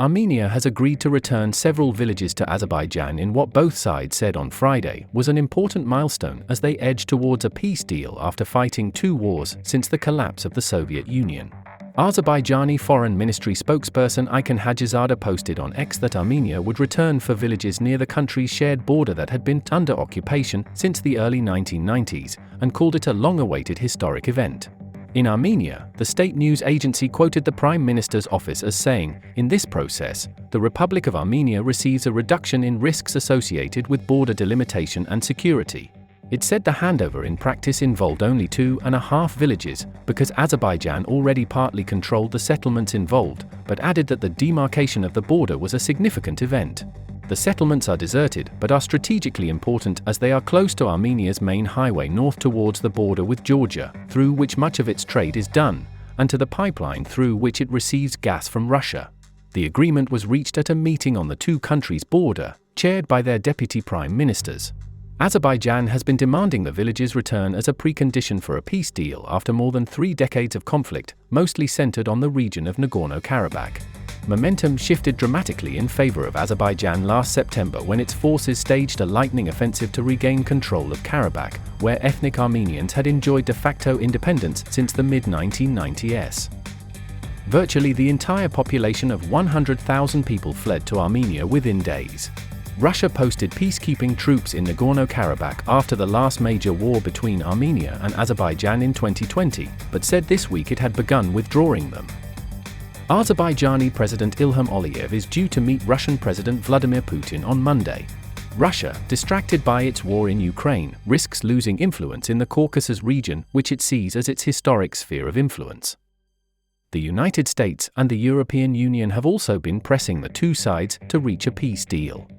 Armenia has agreed to return several villages to Azerbaijan in what both sides said on Friday was an important milestone as they edge towards a peace deal after fighting 2 wars since the collapse of the Soviet Union. Azerbaijani Foreign Ministry spokesperson Aykan Hajizada posted on X that Armenia would return for villages near the country's shared border that had been under occupation since the early 1990s, and called it a long-awaited historic event. In Armenia, the state news agency quoted the Prime Minister's office as saying, "In this process, the Republic of Armenia receives a reduction in risks associated with border delimitation and security." It said the handover in practice involved only 2.5 villages, because Azerbaijan already partly controlled the settlements involved, but added that the demarcation of the border was a significant event. The settlements are deserted but are strategically important as they are close to Armenia's main highway north towards the border with Georgia, through which much of its trade is done, and to the pipeline through which it receives gas from Russia. The agreement was reached at a meeting on the 2 countries' border, chaired by their deputy prime ministers. Azerbaijan has been demanding the villages return as a precondition for a peace deal after more than 3 decades of conflict, mostly centered on the region of Nagorno-Karabakh. Momentum shifted dramatically in favor of Azerbaijan last September when its forces staged a lightning offensive to regain control of Karabakh, where ethnic Armenians had enjoyed de facto independence since the mid-1990s. Virtually the entire population of 100,000 people fled to Armenia within days. Russia posted peacekeeping troops in Nagorno-Karabakh after the last major war between Armenia and Azerbaijan in 2020, but said this week it had begun withdrawing them. Azerbaijani President Ilham Aliyev is due to meet Russian President Vladimir Putin on Monday. Russia, distracted by its war in Ukraine, risks losing influence in the Caucasus region, which it sees as its historic sphere of influence. The United States and the European Union have also been pressing the 2 sides to reach a peace deal.